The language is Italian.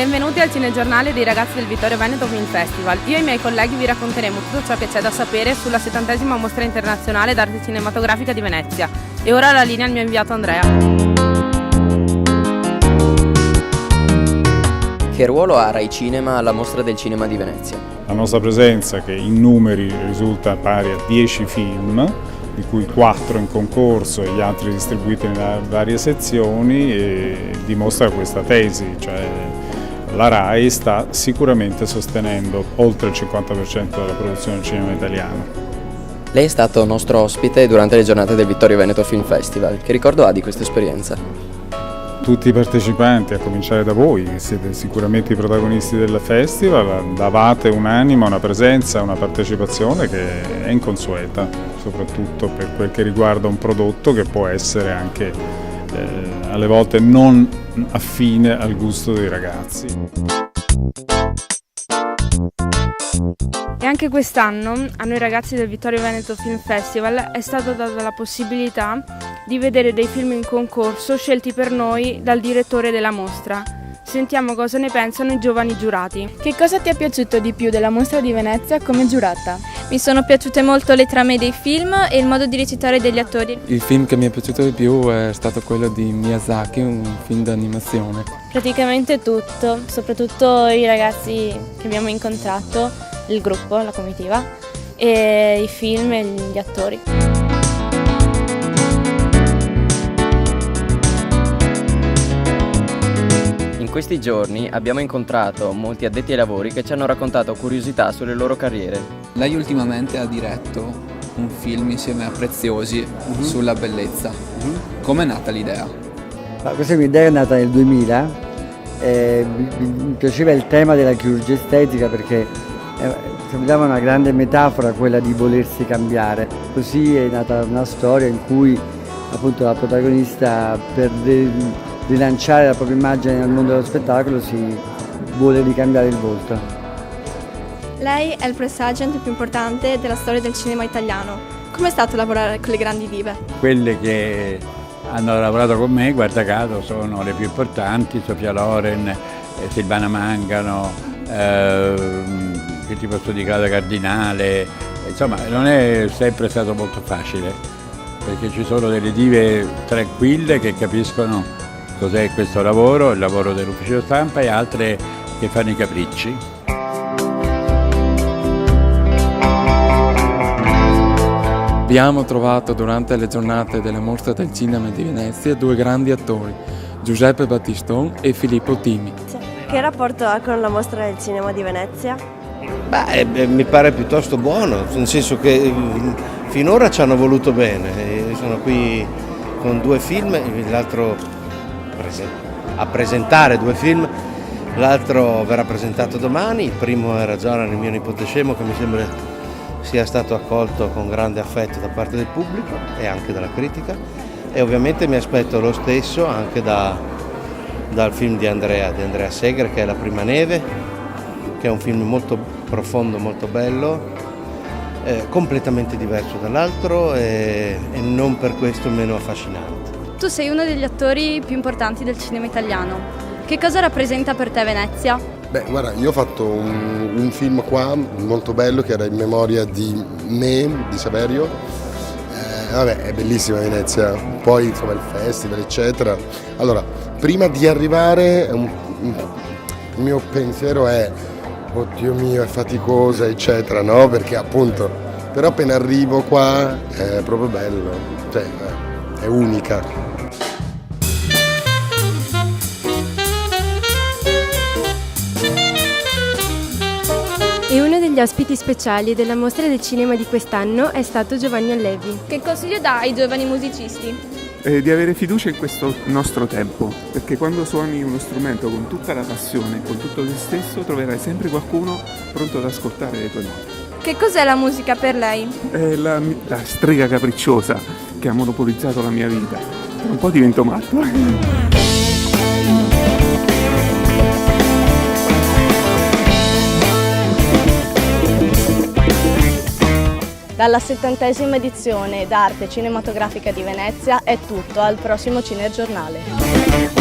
Benvenuti al cinegiornale dei ragazzi del Vittorio Veneto Film Festival. Io e i miei colleghi vi racconteremo tutto ciò che c'è da sapere sulla 70ª Mostra Internazionale d'Arte Cinematografica di Venezia. E ora la linea al mio inviato Andrea. Che ruolo ha Rai Cinema alla Mostra del Cinema di Venezia? La nostra presenza, che in numeri risulta pari a 10 film, di cui 4 in concorso e gli altri distribuiti nelle varie sezioni, dimostra questa tesi, cioè la Rai sta sicuramente sostenendo oltre il 50% della produzione del cinema italiano. Lei è stato nostro ospite durante le giornate del Vittorio Veneto Film Festival. Che ricordo ha di questa esperienza? Tutti i partecipanti, a cominciare da voi, che siete sicuramente i protagonisti del festival, davate un'anima, una presenza, una partecipazione che è inconsueta, soprattutto per quel che riguarda un prodotto che può essere anche alle volte non affine al gusto dei ragazzi. E anche quest'anno a noi ragazzi del Vittorio Veneto Film Festival è stata data la possibilità di vedere dei film in concorso scelti per noi dal direttore della mostra. Sentiamo cosa ne pensano i giovani giurati. Che cosa ti è piaciuto di più della mostra di Venezia come giurata? Mi sono piaciute molto le trame dei film e il modo di recitare degli attori. Il film che mi è piaciuto di più è stato quello di Miyazaki, un film d'animazione. Praticamente tutto, soprattutto i ragazzi che abbiamo incontrato, il gruppo, la comitiva, e i film e gli attori. In questi giorni abbiamo incontrato molti addetti ai lavori che ci hanno raccontato curiosità sulle loro carriere. Lei ultimamente ha diretto un film insieme a Preziosi sulla bellezza. Com'è nata l'idea? Questa idea è nata nel 2000, mi piaceva il tema della chirurgia estetica perché sembrava una grande metafora quella di volersi cambiare. Così è nata una storia in cui appunto la protagonista per rilanciare la propria immagine nel mondo dello spettacolo si vuole ricambiare il volto. Lei è il press agent più importante della storia del cinema italiano. Com'è stato lavorare con le grandi dive? Quelle che hanno lavorato con me, guarda caso, sono le più importanti: Sofia Loren, Silvana Mangano, che ti posso dire, Claudia Cardinale. Insomma, non è sempre stato molto facile, perché ci sono delle dive tranquille che capiscono cos'è questo lavoro, il lavoro dell'ufficio stampa, e altre che fanno i capricci. Abbiamo trovato durante le giornate della Mostra del Cinema di Venezia due grandi attori, Giuseppe Battiston e Filippo Timi. Che rapporto ha con la Mostra del Cinema di Venezia? Mi pare piuttosto buono, nel senso che finora ci hanno voluto bene. Sono qui con 2 film, l'altro a presentare 2 film, l'altro verrà presentato domani. Il primo era Jonah, il mio nipote scemo, che mi sembra sia stato accolto con grande affetto da parte del pubblico e anche dalla critica, e ovviamente mi aspetto lo stesso anche dal film di Andrea Seger, che è La prima neve, che è un film molto profondo, molto bello, completamente diverso dall'altro e non per questo meno affascinante. Tu sei uno degli attori più importanti del cinema italiano. Che cosa rappresenta per te Venezia? Guarda, io ho fatto un film qua molto bello che era in memoria di me, di Saverio. È bellissima Venezia, poi insomma il festival eccetera. Allora, prima di arrivare il mio pensiero è oddio mio, è faticosa eccetera, no? Perché appunto, però appena arrivo qua è proprio bello, cioè è unica. E uno degli ospiti speciali della Mostra del Cinema di quest'anno è stato Giovanni Allevi. Che consiglio dà ai giovani musicisti? Di avere fiducia in questo nostro tempo, perché quando suoni uno strumento con tutta la passione, con tutto te stesso, troverai sempre qualcuno pronto ad ascoltare le tue note. Che cos'è la musica per lei? È la strega capricciosa che ha monopolizzato la mia vita. Un po' divento matto. Dalla 70ª edizione d'Arte Cinematografica di Venezia è tutto, al prossimo Cinegiornale.